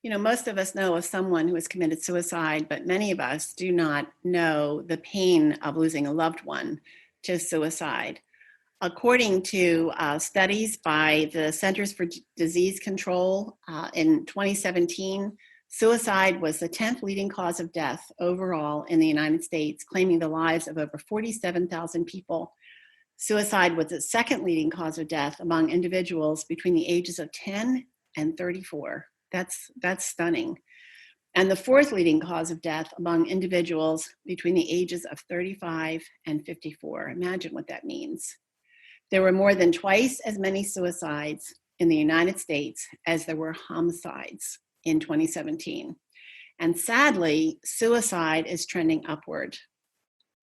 Most of us know of someone who has committed suicide, but many of us do not know the pain of losing a loved one to suicide. According to studies by the Centers for Disease Control in 2017, suicide was the 10th leading cause of death overall in the United States, claiming the lives of over 47,000 people. Suicide was the second leading cause of death among individuals between the ages of 10 and 34. That's stunning. And the fourth leading cause of death among individuals between the ages of 35 and 54. Imagine what that means. There were more than twice as many suicides in the United States as there were homicides in 2017. And sadly, suicide is trending upward,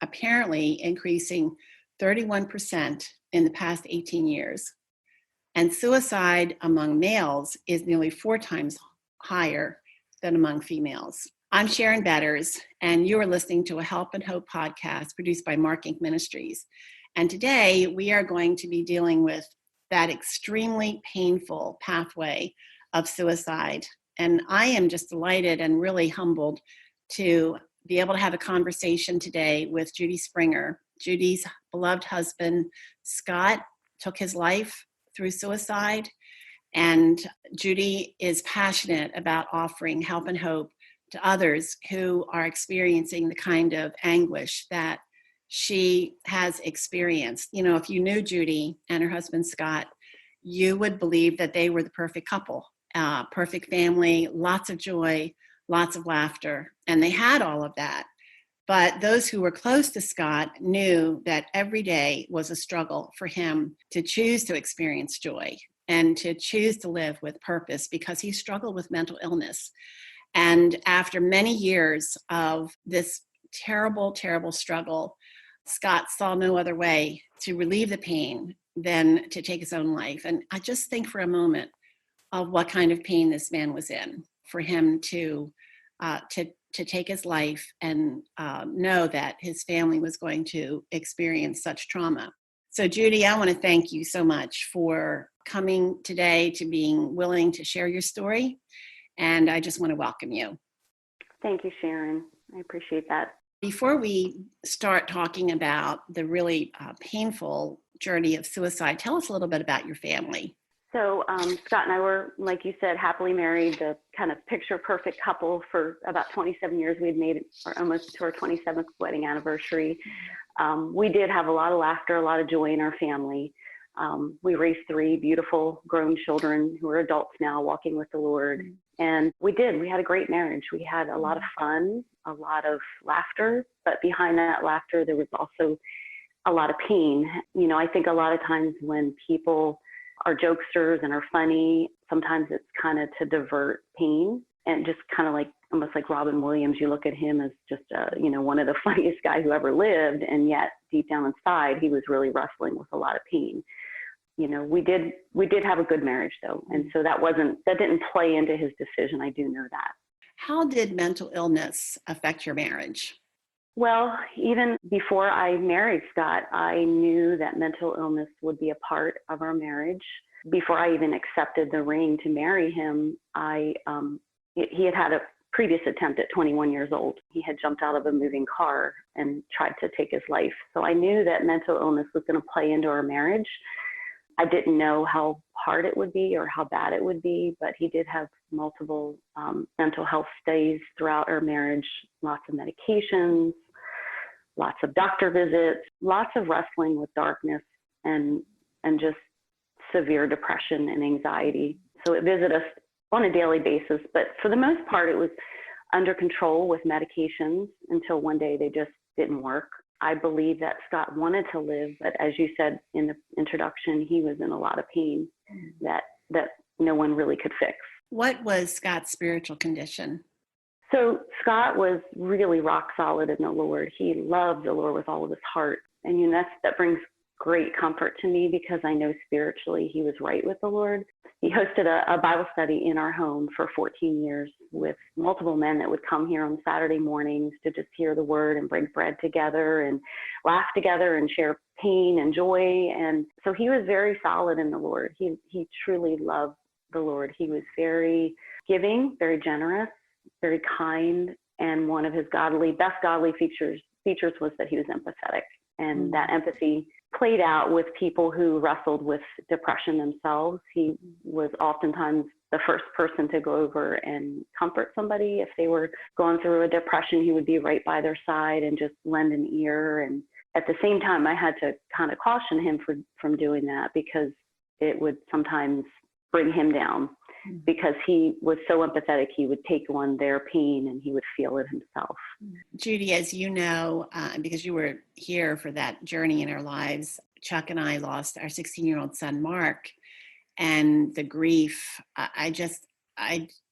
apparently increasing 31% in the past 18 years. And suicide among males is nearly 4 times higher than among females. I'm Sharon Betters, and you are listening to a Help and Hope podcast produced by Mark Inc. Ministries. And today we are going to be dealing with that extremely painful pathway of suicide. And I am just delighted and really humbled to be able to have a conversation today with Judy Springer. Judy's beloved husband, Scott, took his life through suicide. And Judy is passionate about offering help and hope to others who are experiencing the kind of anguish that she has experienced. If you knew Judy and her husband, Scott, you would believe that they were the perfect couple, perfect family, lots of joy, lots of laughter. And they had all of that. But those who were close to Scott knew that every day was a struggle for him to choose to experience joy and to choose to live with purpose because he struggled with mental illness. And after many years of this terrible, terrible struggle, Scott saw no other way to relieve the pain than to take his own life. And I just think for a moment of what kind of pain this man was in for him to take his life and know that his family was going to experience such trauma. So Judy, I want to thank you so much for coming today, to being willing to share your story. And I just want to welcome you. Thank you, Sharon. I appreciate that. Before we start talking about the really painful journey of suicide, tell us a little bit about your family. So Scott and I were, like you said, happily married, the kind of picture perfect couple for about 27 years. We had made it almost to our 27th wedding anniversary. We did have a lot of laughter, a lot of joy in our family. We raised 3 beautiful grown children who are adults now, walking with the Lord. And we had a great marriage. We had a lot of fun, a lot of laughter, but behind that laughter, there was also a lot of pain. I think a lot of times when people are jokesters and are funny, sometimes it's kind of to divert pain and just kind of like, almost like Robin Williams, you look at him as just, one of the funniest guys who ever lived. And yet deep down inside, he was really wrestling with a lot of pain. We did have a good marriage though. And so that didn't play into his decision. I do know that. How did mental illness affect your marriage? Well, even before I married Scott, I knew that mental illness would be a part of our marriage. Before I even accepted the ring to marry him, he had a previous attempt at 21 years old. He had jumped out of a moving car and tried to take his life. So I knew that mental illness was going to play into our marriage. I didn't know how hard it would be or how bad it would be, but he did have multiple mental health stays throughout our marriage, lots of medications, lots of doctor visits, lots of wrestling with darkness and just severe depression and anxiety. So it visited us on a daily basis, but for the most part, it was under control with medications until one day they just didn't work. I believe that Scott wanted to live, but as you said in the introduction, he was in a lot of pain that no one really could fix. What was Scott's spiritual condition? So Scott was really rock solid in the Lord. He loved the Lord with all of his heart. And that brings great comfort to me because I know spiritually he was right with the Lord. He hosted a Bible study in our home for 14 years with multiple men that would come here on Saturday mornings to just hear the word and break bread together and laugh together and share pain and joy. And so he was very solid in the Lord. He truly loved the Lord. He was very giving, very generous, very kind, and one of his best godly features was that he was empathetic. And that empathy played out with people who wrestled with depression themselves. He was oftentimes the first person to go over and comfort somebody. If they were going through a depression, he would be right by their side and just lend an ear. And at the same time, I had to kind of caution him from doing that, because it would sometimes bring him down, because he was so empathetic. He would take on their pain and he would feel it himself. Judy, as you know, because you were here for that journey in our lives, Chuck and I lost our 16-year-old son, Mark, and the grief, I just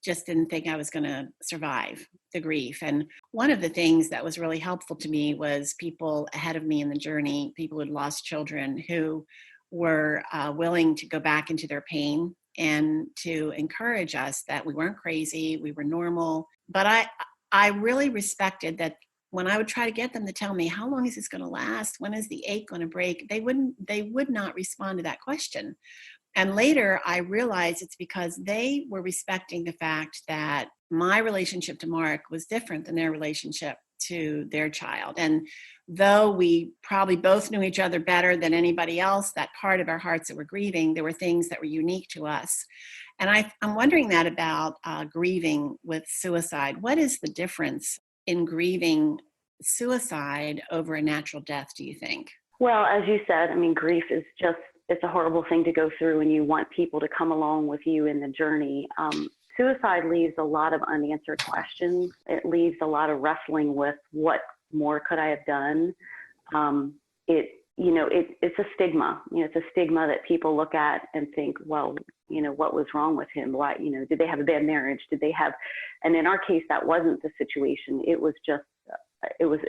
didn't think I was going to survive the grief. And one of the things that was really helpful to me was people ahead of me in the journey, people who had lost children, who were willing to go back into their pain and to encourage us that we weren't crazy, we were normal. But I really respected that when I would try to get them to tell me, how long is this going to last? When is the ache going to break? They would not respond to that question. And later I realized it's because they were respecting the fact that my relationship to Mark was different than their relationship to their child. And though we probably both knew each other better than anybody else, that part of our hearts that were grieving, there were things that were unique to us. And I'm wondering that about grieving with suicide. What is the difference in grieving suicide over a natural death, do you think? Well, as you said, I mean, grief is it's a horrible thing to go through, and you want people to come along with you in the journey. Suicide leaves a lot of unanswered questions. It leaves a lot of wrestling with what more could I have done. It's a stigma. It's a stigma that people look at and think, well, what was wrong with him? Why, did they have a bad marriage? And in our case, that wasn't the situation. It was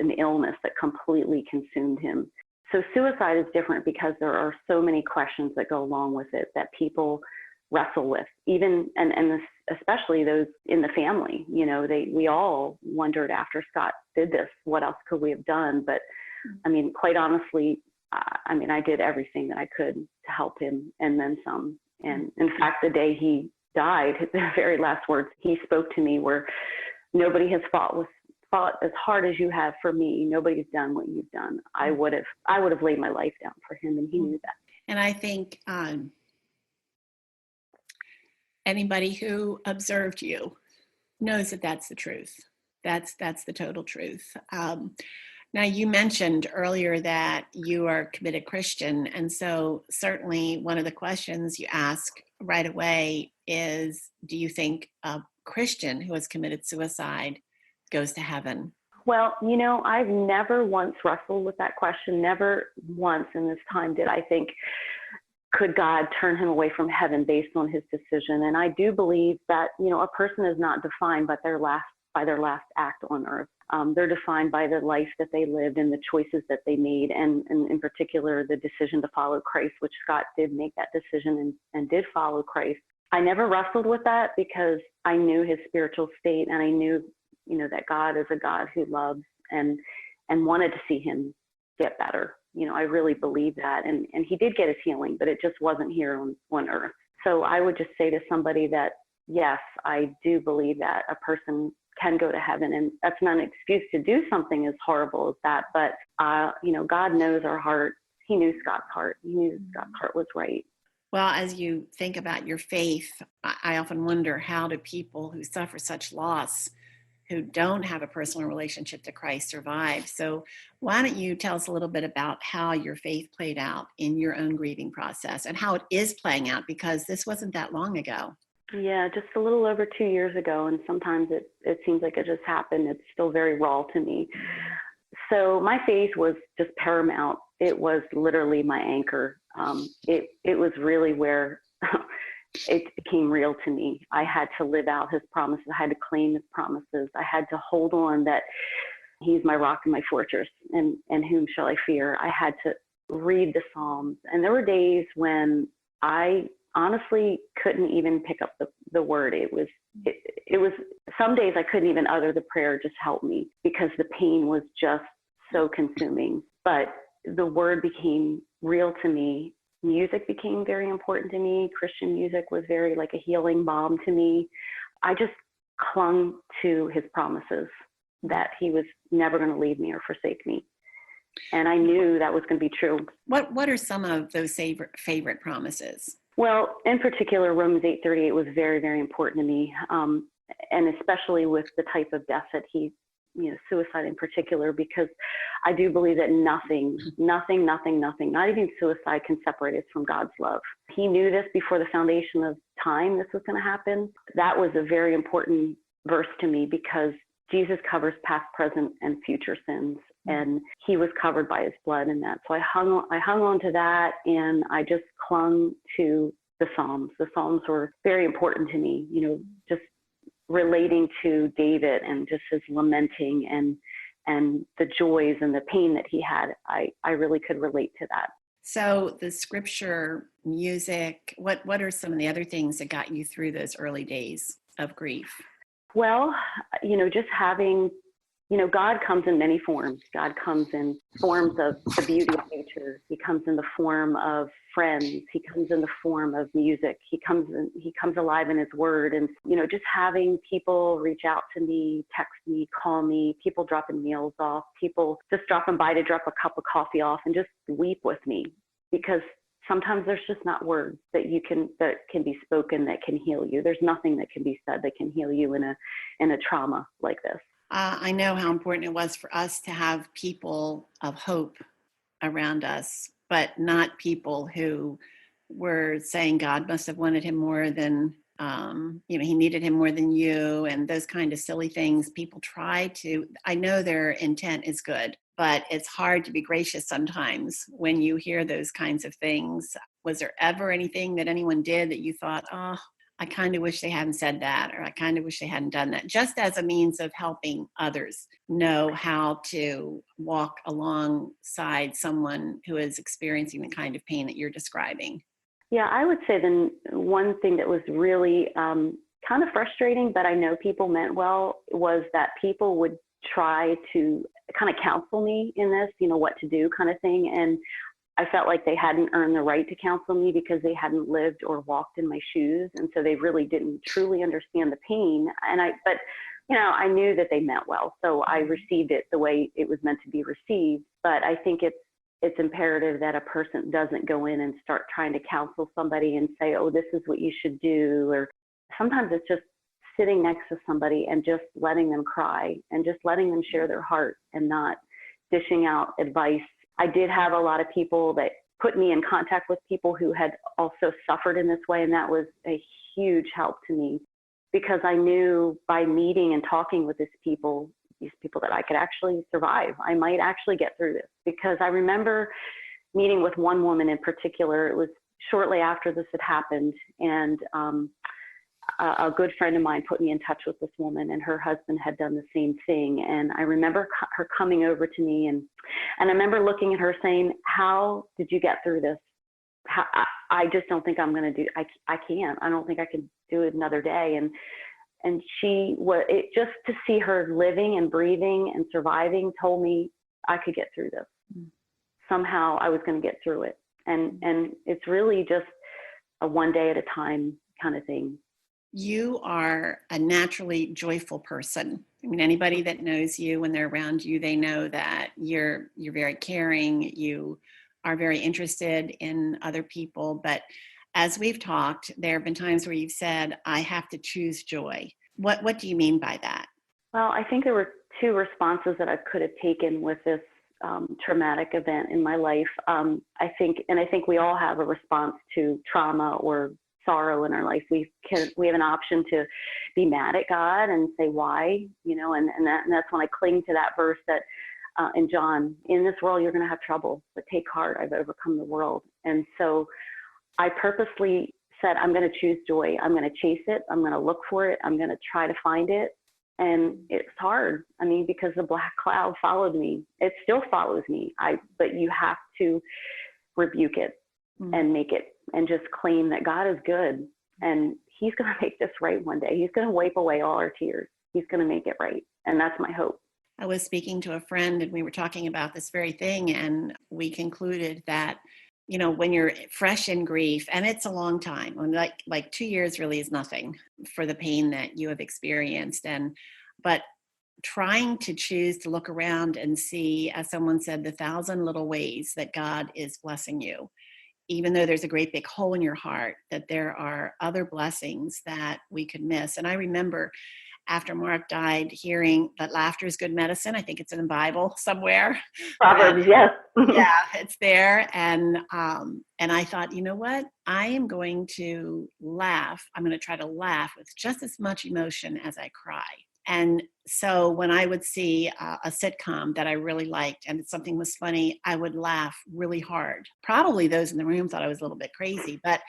an illness that completely consumed him. So suicide is different because there are so many questions that go along with it that people wrestle with, even, especially those in the family. We all wondered after Scott did this, what else could we have done? But I mean, quite honestly, I did everything that I could to help him, and then some. And in fact, the day he died, the very last words he spoke to me were, "Nobody has fought as hard as you have for me. Nobody's done what you've done." I would have laid my life down for him, and he knew that. And I think anybody who observed you knows that that's the truth. That's the total truth. Now, you mentioned earlier that you are a committed Christian, and so certainly one of the questions you ask right away is, do you think a Christian who has committed suicide goes to heaven? Well, I've never once wrestled with that question. Never once in this time did I think, could God turn him away from heaven based on his decision? And I do believe that, a person is not defined by their last act on earth. They're defined by the life that they lived and the choices that they made, and in particular, the decision to follow Christ, which Scott did make that decision and did follow Christ. I never wrestled with that because I knew his spiritual state, and I knew, that God is a God who loves and wanted to see him get better. I really believe that. And he did get his healing, but it just wasn't here on earth. So I would just say to somebody that, yes, I do believe that a person can go to heaven, and that's not an excuse to do something as horrible as that. But, God knows our heart. He knew Scott's heart. He knew Scott's heart was right. Well, as you think about your faith, I often wonder, how do people who suffer such loss, who don't have a personal relationship to Christ, survive? So why don't you tell us a little bit about how your faith played out in your own grieving process, and how it is playing out, because this wasn't that long ago. Yeah, just a little over 2 years ago, and sometimes it seems like it just happened. It's still very raw to me. So my faith was just paramount. It was literally my anchor. It was really where it became real to me. I had to live out his promises. I had to claim his promises. I had to hold on that he's my rock and my fortress, and whom shall I fear? I had to read the Psalms. And there were days when I honestly couldn't even pick up the word. It was some days I couldn't even utter the prayer, just help me, because the pain was just so consuming. But the word became real to me. Music became very important to me. Christian music was very like a healing balm to me. I just clung to his promises that he was never going to leave me or forsake me. And I knew that was going to be true. What are some of those favorite promises? Well, in particular, Romans 8:38 was very, very important to me, and especially with the type of death that he, suicide in particular, because I do believe that nothing, not even suicide, can separate us from God's love. He knew this before the foundation of time, this was going to happen. That was a very important verse to me because Jesus covers past, present, and future sins. And he was covered by his blood in that. So I hung on to that, and I just clung to the Psalms. The Psalms were very important to me, just relating to David and just his lamenting and the joys and the pain that he had. I really could relate to that. So the scripture, music, what are some of the other things that got you through those early days of grief? Well, just having, God comes in many forms. God comes in forms of the beauty of nature. He comes in the form of friends. He comes in the form of music. He comes alive in his word. And, just having people reach out to me, text me, call me, people dropping meals off, people just dropping by to drop a cup of coffee off and just weep with me, because sometimes there's just not words that can be spoken that can heal you. There's nothing that can be said that can heal you in a trauma like this. I know how important it was for us to have people of hope around us, but not people who were saying God must have wanted him more than, he needed him more than you, and those kind of silly things. People try to, I know their intent is good, but it's hard to be gracious sometimes when you hear those kinds of things. Was there ever anything that anyone did that you thought, oh, I kind of wish they hadn't said that, or I kind of wish they hadn't done that, just as a means of helping others know how to walk alongside someone who is experiencing the kind of pain that you're describing? Yeah, I would say then one thing that was really kind of frustrating, but I know people meant well, was that people would try to kind of counsel me in this, what to do kind of thing. And I felt like they hadn't earned the right to counsel me because they hadn't lived or walked in my shoes. And so they really didn't truly understand the pain. But I knew that they meant well. So I received it the way it was meant to be received. But I think it's imperative that a person doesn't go in and start trying to counsel somebody and say, oh, this is what you should do. Or sometimes it's just sitting next to somebody and just letting them cry and just letting them share their heart and not dishing out advice. I did have a lot of people that put me in contact with people who had also suffered in this way. And that was a huge help to me, because I knew by meeting and talking with these people that I could actually survive. I might actually get through this, because I remember meeting with one woman in particular. It was shortly after this had happened. And a good friend of mine put me in touch with this woman, and her husband had done the same thing. And I remember her coming over to me, and I remember looking at her saying, how did you get through this? I just don't think I'm going to do, I can't, I don't think I can do it another day. And just to see her living and breathing and surviving told me I could get through this. Somehow I was going to get through it. And it's really just a one day at a time kind of thing. You are a naturally joyful person. I mean, anybody that knows you, when they're around you, they know that you're very caring. You are very interested in other people. But as we've talked, there have been times where you've said, I have to choose joy. What do you mean by that? Well, I think there were two responses that I could have taken with this traumatic event in my life. I think we all have a response to trauma or sorrow in our life. We have an option to be mad at God and say why, and that's when I cling to that verse that in John, in this world you're going to have trouble, but take heart, I've overcome the world. And so I purposely said, I'm going to choose joy. I'm going to chase it. I'm going to look for it. I'm going to try to find it. And it's hard. I mean, because the black cloud followed me. It still follows me. But you have to rebuke it and make it, and just claim that God is good, and he's going to make this right one day. He's going to wipe away all our tears. He's going to make it right. And that's my hope. I was speaking to a friend, and we were talking about this very thing, and we concluded that, when you're fresh in grief, and it's a long time, and like 2 years really is nothing for the pain that you have experienced. But trying to choose to look around and see, as someone said, the thousand little ways that God is blessing you, even though there's a great big hole in your heart, that there are other blessings that we could miss. And I remember after Mark died, hearing that laughter is good medicine. I think it's in the Bible somewhere. Proverbs, yes. Yeah, it's there. And I thought, you know what? I am going to laugh. I'm going to try to laugh with just as much emotion as I cry. And so when I would see a sitcom that I really liked and something was funny, I would laugh really hard. Probably those in the room thought I was a little bit crazy, but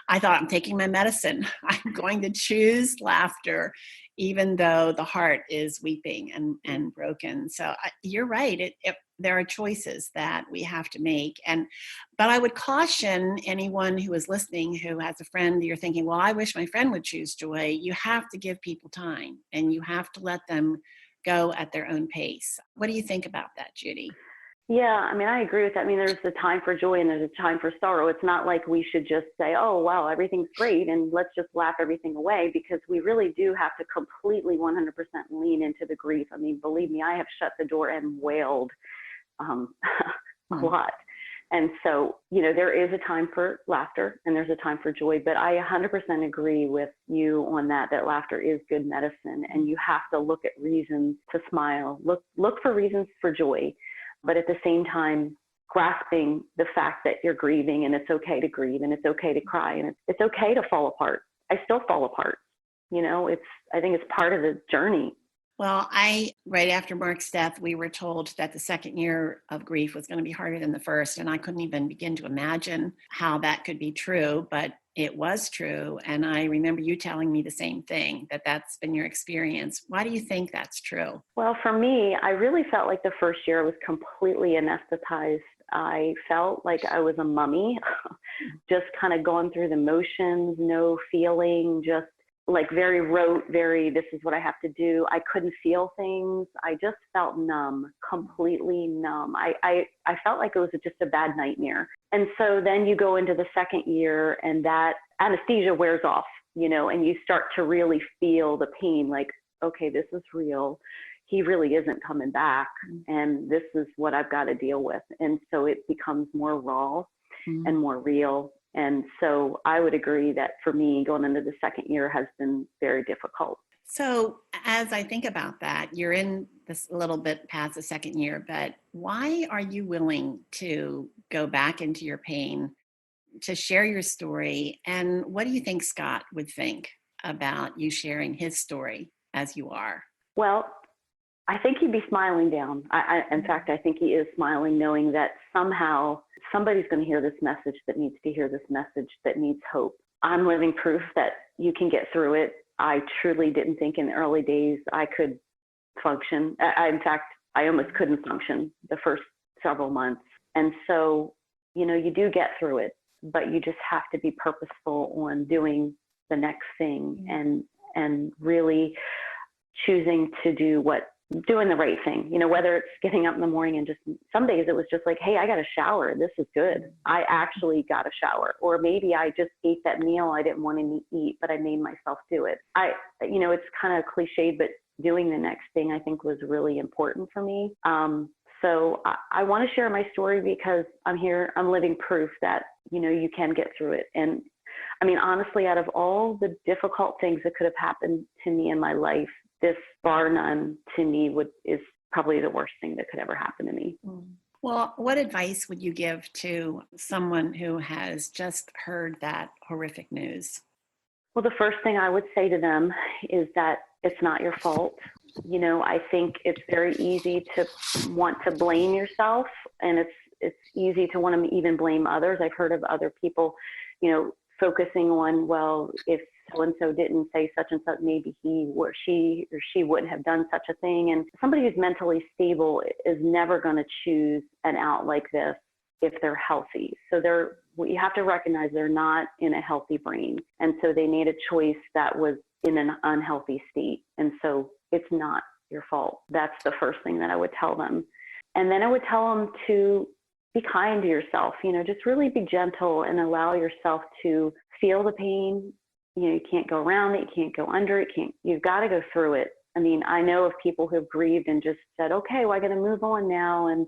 I thought, I'm taking my medicine. I'm going to choose laughter, even though the heart is weeping and broken. So you're right. There are choices that we have to make. But I would caution anyone who is listening who has a friend you're thinking, well, I wish my friend would choose joy. You have to give people time, and you have to let them go at their own pace. What do you think about that, Judy? Yeah, I mean, I agree with that. I mean, there's a time for joy and there's a time for sorrow. It's not like we should just say, oh, wow, everything's great and let's just laugh everything away, because we really do have to completely 100% lean into the grief. I mean, believe me, I have shut the door and wailed a lot. And so, there is a time for laughter and there's a time for joy, but I 100% agree with you on that laughter is good medicine, and you have to look at reasons to smile, look for reasons for joy, but at the same time, grasping the fact that you're grieving, and it's okay to grieve, and it's okay to cry, and it's okay to fall apart. I still fall apart. I think it's part of the journey. Well, right after Mark's death, we were told that the second year of grief was going to be harder than the first. And I couldn't even begin to imagine how that could be true, but it was true. And I remember you telling me the same thing, that that's been your experience. Why do you think that's true? Well, for me, I really felt like the first year was completely anesthetized. I felt like I was a mummy, just kind of going through the motions, no feeling, just like very rote, this is what I have to do. I couldn't feel things. I just felt numb, completely numb. I felt like it was just a bad nightmare. And so then you go into the second year and that anesthesia wears off, and you start to really feel the pain, like, okay, this is real. He really isn't coming back. And this is what I've got to deal with. And so it becomes more raw and more real. And so I would agree that for me, going into the second year has been very difficult. So as I think about that, you're in this little bit past the second year, but why are you willing to go back into your pain, to share your story? And what do you think Scott would think about you sharing his story as you are? Well, I think he'd be smiling down. In fact, I think he is smiling, knowing that somehow somebody's going to hear this message that needs to hear this message, that needs hope. I'm living proof that you can get through it. I truly didn't think in the early days I could function. In fact, I almost couldn't function the first several months. And so, you do get through it, but you just have to be purposeful on doing the next thing and really choosing to doing the right thing, whether it's getting up in the morning and just, some days it was just like, hey, I got a shower. This is good. I actually got a shower. Or maybe I just ate that meal I didn't want to eat, but I made myself do it. It's kind of cliched, but doing the next thing I think was really important for me. So I want to share my story because I'm living proof that, you can get through it. And I mean, honestly, out of all the difficult things that could have happened to me in my life, this, bar none, to me is probably the worst thing that could ever happen to me. Well, what advice would you give to someone who has just heard that horrific news? Well, the first thing I would say to them is that it's not your fault. I think it's very easy to want to blame yourself, and it's easy to want to even blame others. I've heard of other people, focusing on, well, if so-and-so didn't say such and such, maybe he or she wouldn't have done such a thing. And somebody who's mentally stable is never going to choose an out like this if they're healthy. So you have to recognize they're not in a healthy brain. And so they made a choice that was in an unhealthy state. And so it's not your fault. That's the first thing that I would tell them. And then I would tell them to be kind to yourself, just really be gentle and allow yourself to feel the pain. You can't go around it. You can't go under it. You've got to go through it. I mean, I know of people who've grieved and just said, okay, well, I got to move on now. And,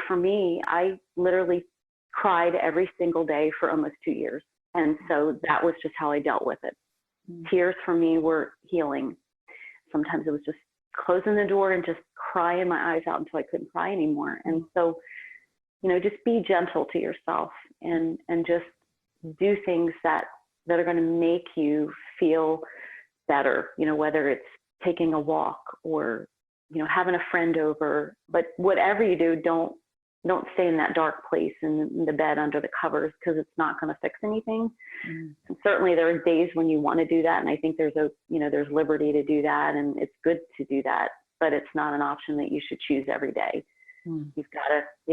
for me, I literally cried every single day for almost 2 years. And so that was just how I dealt with it. Tears for me were healing. Sometimes it was just closing the door and just crying my eyes out until I couldn't cry anymore. And so, just be gentle to yourself and just do things that are going to make you feel better, whether it's taking a walk or, having a friend over. But whatever you do, don't stay in that dark place in the bed under the covers, because it's not going to fix anything. And certainly there are days when you want to do that. And I think there's liberty to do that, and it's good to do that, but it's not an option that you should choose every day. You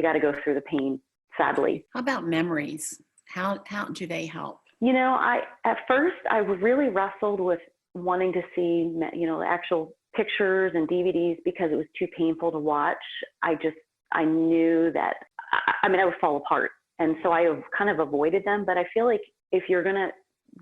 got to go through the pain, sadly. How about memories? How do they help? At first I really wrestled with wanting to see, actual pictures and DVDs because it was too painful to watch. I knew that, I would fall apart. And so I kind of avoided them. But I feel like if you're going to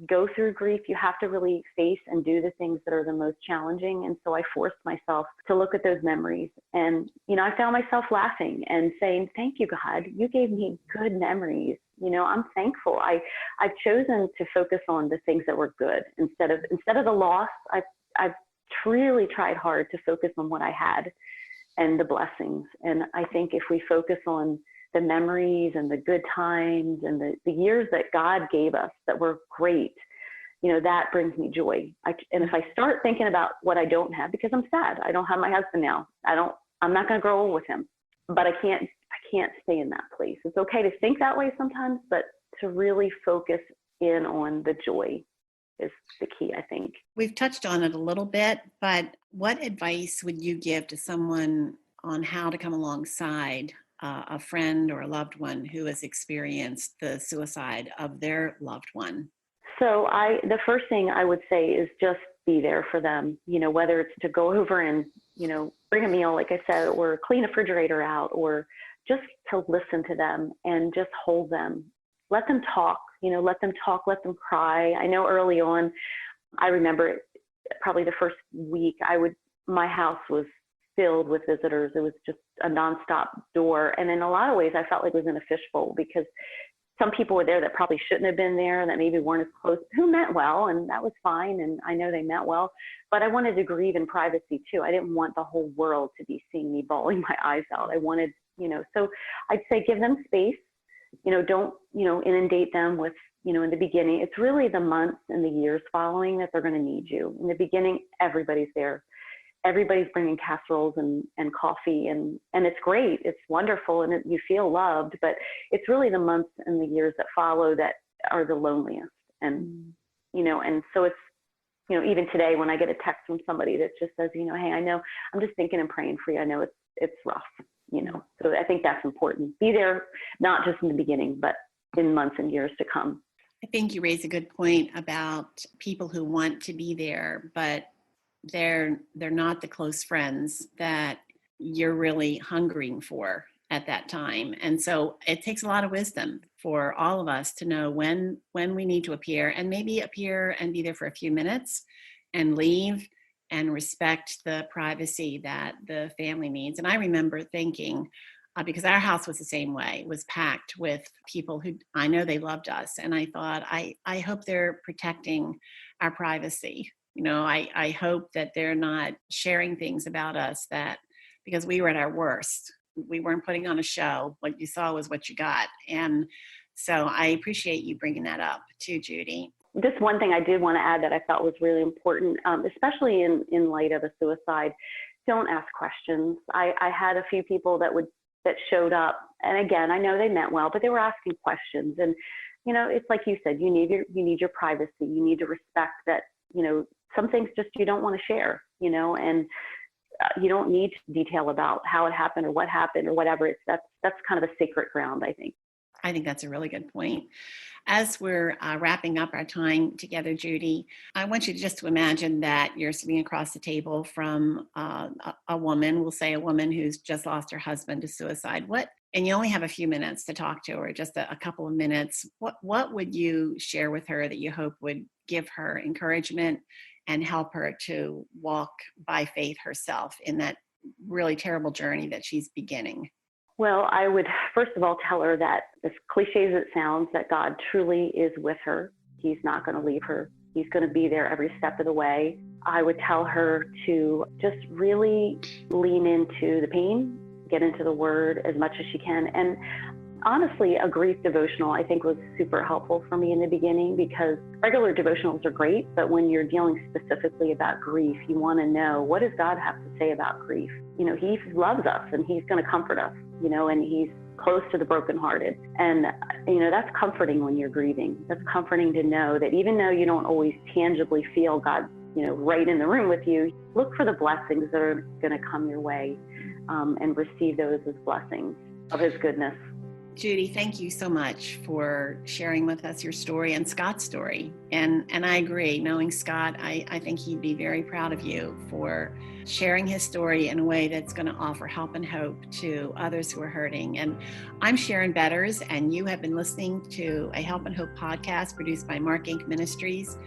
go through grief, you have to really face and do the things that are the most challenging. And so I forced myself to look at those memories. And, I found myself laughing and saying, thank you, God, you gave me good memories. I'm thankful. I've chosen to focus on the things that were good instead of the loss. I've really tried hard to focus on what I had and the blessings. And I think if we focus on the memories and the good times and the years that God gave us that were great, that brings me joy. And if I start thinking about what I don't have, because I'm sad, I don't have my husband now. I'm not going to grow old with him, but I can't stay in that place. It's okay to think that way sometimes, but to really focus in on the joy is the key, I think. We've touched on it a little bit, but what advice would you give to someone on how to come alongside a friend or a loved one who has experienced the suicide of their loved one? So the first thing I would say is just be there for them, whether it's to go over and, bring a meal, like I said, or clean a refrigerator out, or just to listen to them and just hold them. Let them talk, let them cry. I know early on, I remember probably the first week, my house was filled with visitors. It was just a nonstop door. And in a lot of ways, I felt like it was in a fishbowl, because some people were there that probably shouldn't have been there, that maybe weren't as close, who meant well, and that was fine. And I know they meant well, but I wanted to grieve in privacy too. I didn't want the whole world to be seeing me bawling my eyes out. I wanted, so I'd say give them space, don't, inundate them with, in the beginning. It's really the months and the years following that they're going to need you. In the beginning, everybody's there. Everybody's bringing casseroles and coffee, and it's great. It's wonderful, and you feel loved, but it's really the months and the years that follow that are the loneliest. And, and so it's, even today when I get a text from somebody that just says, hey, I know, I'm just thinking and praying for you. I know it's rough, so I think that's important. Be there, not just in the beginning, but in months and years to come. I think you raise a good point about people who want to be there, but they're not the close friends that you're really hungering for at that time. And so it takes a lot of wisdom for all of us to know when we need to appear, and maybe appear and be there for a few minutes and leave and respect the privacy that the family needs. And I remember thinking, because our house was the same way, was packed with people who I know they loved us. And I thought, I hope they're protecting our privacy. I hope that they're not sharing things about us because we were at our worst. We weren't putting on a show. What you saw was what you got. And so I appreciate you bringing that up too, Judy. Just one thing I did want to add that I thought was really important, especially in light of a suicide, don't ask questions. I had a few people that showed up, and again, I know they meant well, but they were asking questions. And, it's like you said, you need your privacy. You need to respect that, some things just you don't want to share, and you don't need detail about how it happened or what happened or whatever. That's kind of a sacred ground, I think. I think that's a really good point. As we're wrapping up our time together, Judy, I want you just to imagine that you're sitting across the table from a woman, we'll say a woman who's just lost her husband to suicide. What and you only have a few minutes to talk to her, just a couple of minutes, what would you share with her that you hope would give her encouragement and help her to walk by faith herself in that really terrible journey that she's beginning? Well, I would first of all tell her that, as cliche as it sounds, that God truly is with her. He's not going to leave her. He's going to be there every step of the way. I would tell her to just really lean into the pain, get into the Word as much as she can. And honestly, a grief devotional, I think, was super helpful for me in the beginning, because regular devotionals are great, but when you're dealing specifically about grief, you want to know, what does God have to say about grief? He loves us and He's going to comfort us, and He's close to the brokenhearted. And, that's comforting when you're grieving. That's comforting to know that even though you don't always tangibly feel God, right in the room with you, look for the blessings that are going to come your way, and receive those as blessings of His goodness. Judy, thank you so much for sharing with us your story and Scott's story. And I agree, knowing Scott, I think he'd be very proud of you for sharing his story in a way that's going to offer help and hope to others who are hurting. And I'm Sharon Betters, and you have been listening to a Help and Hope podcast produced by Mark Inc. Ministries.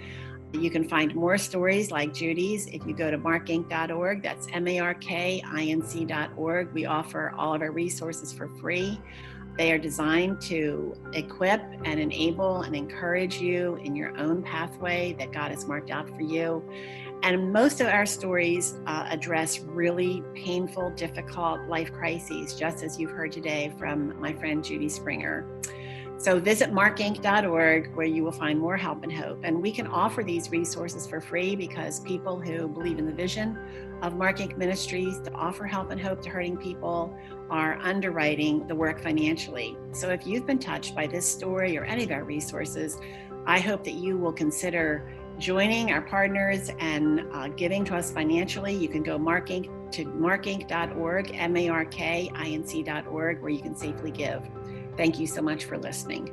You can find more stories like Judy's if you go to markinc.org. That's markinc.org. We offer all of our resources for free. They are designed to equip and enable and encourage you in your own pathway that God has marked out for you. And most of our stories address really painful, difficult life crises, just as you've heard today from my friend Judy Springer. So visit markinc.org, where you will find more help and hope. And we can offer these resources for free because people who believe in the vision of Mark Inc. Ministries to offer help and hope to hurting people are underwriting the work financially. So if you've been touched by this story or any of our resources, I hope that you will consider joining our partners and giving to us financially. You can go to markinc.org, markinc.org, where you can safely give. Thank you so much for listening.